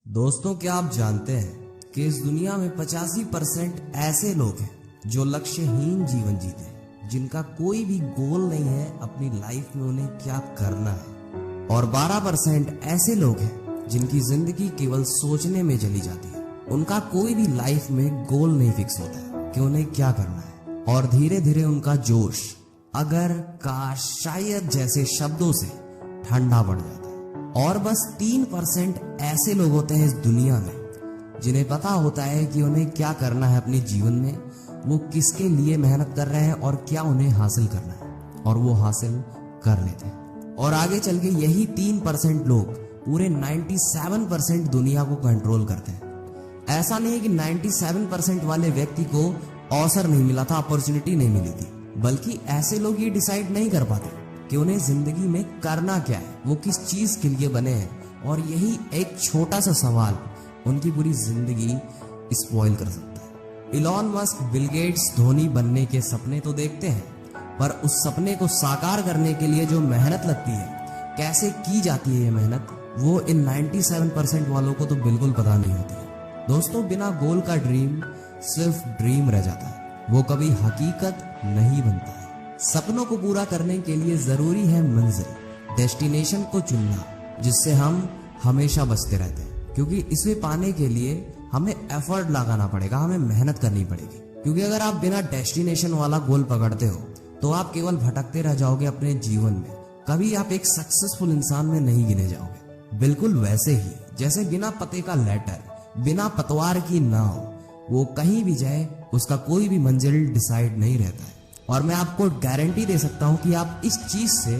दोस्तों, क्या आप जानते हैं कि इस दुनिया में 85% ऐसे लोग हैं जो लक्ष्यहीन जीवन जीते हैं, जिनका कोई भी गोल नहीं है अपनी लाइफ में उन्हें क्या करना है, और 12% ऐसे लोग हैं जिनकी जिंदगी केवल सोचने में चली जाती है। उनका कोई भी लाइफ में गोल नहीं फिक्स होता है कि उन्हें क्या करना है, और धीरे धीरे उनका जोश अगर, काश, शायद जैसे शब्दों से ठंडा पड़ जाता है। और बस 3% ऐसे लोग होते हैं इस दुनिया में जिन्हें पता होता है कि उन्हें क्या करना है अपने जीवन में, वो किसके लिए मेहनत कर रहे हैं और क्या उन्हें हासिल करना है, और वो हासिल कर लेते हैं। और आगे चल के यही 3% लोग पूरे 97% दुनिया को कंट्रोल करते हैं। ऐसा नहीं है कि 97% वाले व्यक्ति को अवसर नहीं मिला था, अपॉर्चुनिटी नहीं मिली थी, बल्कि ऐसे लोग ये डिसाइड नहीं कर पाते कि उन्हें जिंदगी में करना क्या है, वो किस चीज के लिए बने हैं, और यही एक छोटा सा सवाल उनकी पूरी जिंदगी स्पॉइल कर सकता है। Elon Musk, Bill Gates, Dhoni बनने के सपने तो देखते हैं, पर उस सपने को साकार करने के लिए जो मेहनत लगती है, कैसे की जाती है ये मेहनत, वो इन 97% वालों को तो बिल्कुल पता नहीं होती है। दोस्तों, बिना गोल का ड्रीम सिर्फ ड्रीम रह जाता है, वो कभी हकीकत नहीं बनता है। सपनों को पूरा करने के लिए जरूरी है मंजिल, डेस्टिनेशन को चुनना, जिससे हम हमेशा बचते रहते हैं, क्योंकि इसे पाने के लिए हमें एफर्ट लगाना पड़ेगा, हमें मेहनत करनी पड़ेगी। क्योंकि अगर आप बिना डेस्टिनेशन वाला गोल पकड़ते हो तो आप केवल भटकते रह जाओगे अपने जीवन में, कभी आप एक सक्सेसफुल इंसान में नहीं गिने जाओगे। बिल्कुल वैसे ही जैसे बिना पते का लेटर, बिना पतवार की नाव, वो कहीं भी जाए उसका कोई भी मंजिल डिसाइड नहीं रहता है। और मैं आपको गारंटी दे सकता हूं कि आप इस चीज से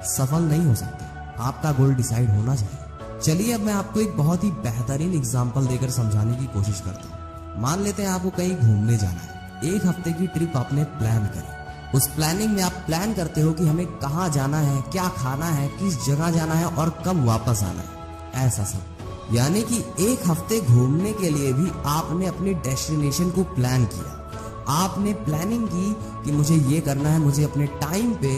सफल नहीं हो सकते, आपका गोल डिसाइड होना चाहिए। चलिए अब मैं आपको एक बहुत ही बेहतरीन एग्जांपल देकर समझाने की कोशिश करता हूं। मान लेते हैं आपको कहीं घूमने जाना है, 1 हफ्ते की ट्रिप आपने प्लान करी। उस प्लानिंग में आप प्लान करते हो कि हमें कहाँ जाना है, क्या खाना है, किस जगह जाना है और कब वापस आना है, ऐसा सब। यानी कि 1 हफ्ते घूमने के लिए भी आपने अपने डेस्टिनेशन को प्लान किया। आपने प्लानिंग की कि मुझे ये करना है, मुझे अपने टाइम पे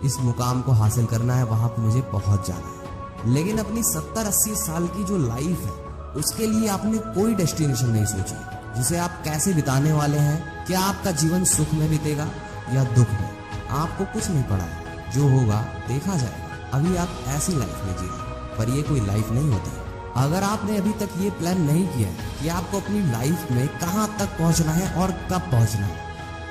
इस मुकाम को हासिल करना है, वहां पे मुझे पहुंच जाना है। लेकिन अपनी 70-80 साल की जो लाइफ है, उसके लिए आपने कोई डेस्टिनेशन नहीं सोची, जिसे आप कैसे बिताने वाले हैं, क्या आपका जीवन सुख में बीतेगा या दुख में, आपको कुछ नहीं पड़ा है। जो होगा देखा जाएगा। अभी आप ऐसी लाइफ में जी रहे हैं, पर ये कोई लाइफ नहीं होती। अगर आपने अभी तक ये प्लान नहीं किया है कि आपको अपनी लाइफ में कहां तक पहुंचना है और कब पहुंचना है,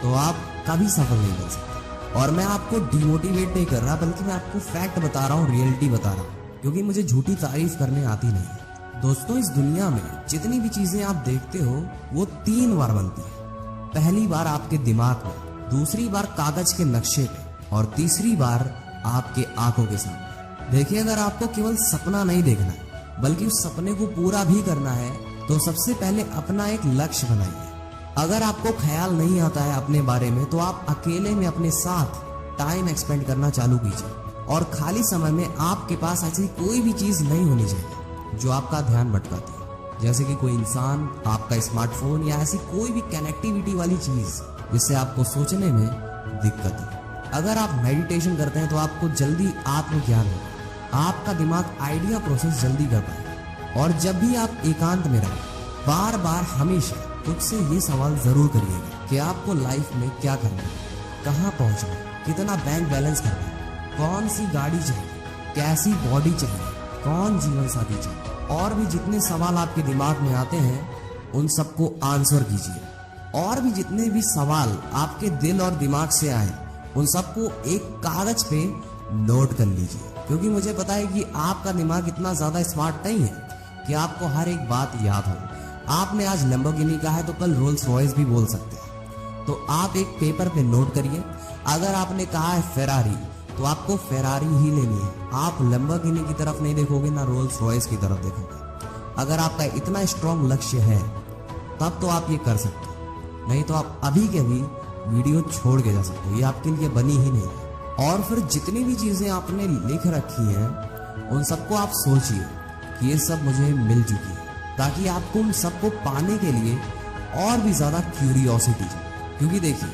तो आप कभी सफल नहीं बन सकते। और मैं आपको डिमोटिवेट नहीं कर रहा, बल्कि मैं आपको फैक्ट बता रहा हूँ, रियलिटी बता रहा हूँ, क्योंकि मुझे झूठी तारीफ करने आती नहीं है। दोस्तों, इस दुनिया में जितनी भी चीजें आप देखते हो वो 3 बार बनती है। पहली बार आपके दिमाग में, दूसरी बार कागज के नक्शे पे, और तीसरी बार आपके आंखों के सामने। देखिए, अगर आपको केवल सपना नहीं देखना है बल्कि उस सपने को पूरा भी करना है, तो सबसे पहले अपना एक लक्ष्य बनाइए। अगर आपको ख्याल नहीं आता है अपने बारे में, तो आप अकेले में अपने साथ टाइम एक्सपेंड करना चालू कीजिए, और खाली समय में आपके पास ऐसी कोई भी चीज नहीं होनी चाहिए जो आपका ध्यान भटकाती है, जैसे कि कोई इंसान, आपका स्मार्टफोन, या ऐसी कोई भी कनेक्टिविटी वाली चीज जिससे आपको सोचने में दिक्कत है। अगर आप मेडिटेशन करते हैं तो आपको जल्दी आत्मज्ञान होगा, आपका दिमाग आइडिया प्रोसेस जल्दी कर पाएगा। और जब भी आप एकांत में रहें, बार बार हमेशा खुद से ये सवाल जरूर करिएगा कि आपको लाइफ में क्या करना है, कहाँ पहुंचना है, कितना बैंक बैलेंस करना है, कौन सी गाड़ी चाहिए, कैसी बॉडी चाहिए, कौन जीवन साथी चाहिए। और भी जितने सवाल आपके दिमाग में आते हैं उन सबको आंसर कीजिए। और भी जितने भी सवाल आपके दिल और दिमाग से आए उन सबको एक कागज पे नोट कर लीजिए, क्योंकि मुझे पता है कि आपका दिमाग इतना ज्यादा स्मार्ट नहीं है कि आपको हर एक बात याद हो। आपने आज लैम्बोर्गिनी कहा है तो कल रोल्स रॉयस भी बोल सकते हैं। तो आप एक पेपर पे नोट करिए। अगर आपने कहा है फेरारी, तो आपको फेरारी ही लेनी है। आप लैम्बोर्गिनी की तरफ नहीं देखोगे, ना रोल्स रॉयस की तरफ देखोगे। अगर आपका इतना स्ट्रॉन्ग लक्ष्य है तब तो आप ये कर सकते हो, नहीं तो आप अभी के अभी वीडियो छोड़ के जा सकते हो, ये आपके लिए बनी ही नहीं है। और फिर जितनी भी चीजें आपने लिख रखी हैं उन सबको आप सोचिए कि ये सब मुझे मिल चुकी है, ताकि आपको उन सबको पाने के लिए और भी ज्यादा क्यूरियोसिटी जाए। क्योंकि देखिए,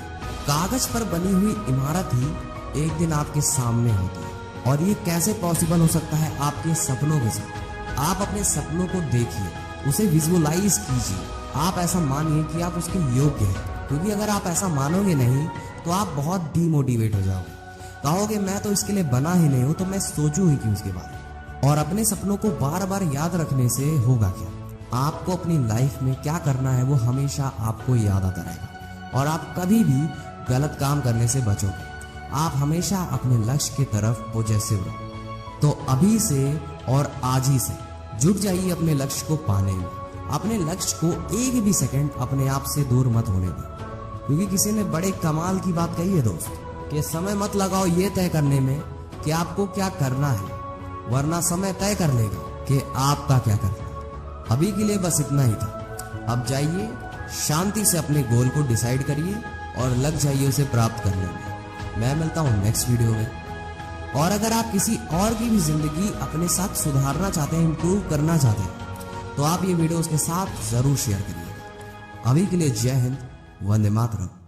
कागज पर बनी हुई इमारत ही एक दिन आपके सामने होती है, और ये कैसे पॉसिबल हो सकता है? आपके सपनों के साथ। आप अपने सपनों को देखिए, उसे विजुअलाइज कीजिए। आप ऐसा मानिए कि आप उसके योग्य हैं, क्योंकि अगर आप ऐसा मानोगे नहीं तो आप बहुत डीमोटिवेट हो जाओगे। कहोगे मैं तो इसके लिए बना ही नहीं हूं, तो मैं सोचूं ही क्यों इसके बारे में। और अपने सपनों को बार बार याद रखने से होगा क्या? आपको अपनी लाइफ में क्या करना है वो हमेशा आपको याद आता रहेगा और आप कभी भी गलत काम करने से बचोगे। आप हमेशा अपने लक्ष्य की तरफ पॉजिटिव रहो। तो अभी से और आज ही से जुट जाइए अपने लक्ष्य को पाने में। अपने लक्ष्य को एक भी सेकंड अपने आप से दूर मत होने दें, क्योंकि किसी ने बड़े कमाल की बात कही है दोस्त कि समय मत लगाओ ये तय करने में कि आपको क्या करना है, वरना समय तय कर लेगा कि आपका क्या करना है। अभी के लिए बस इतना ही था। अब जाइए शांति से अपने गोल को डिसाइड करिए और लग जाइए उसे प्राप्त करने में। मैं मिलता हूँ नेक्स्ट वीडियो में। और अगर आप किसी और की भी जिंदगी अपने साथ सुधारना चाहते हैं, इंप्रूव करना चाहते हैं, तो आप ये वीडियो उसके साथ जरूर शेयर करिए। अभी के लिए जय हिंद, वंदे मातरम।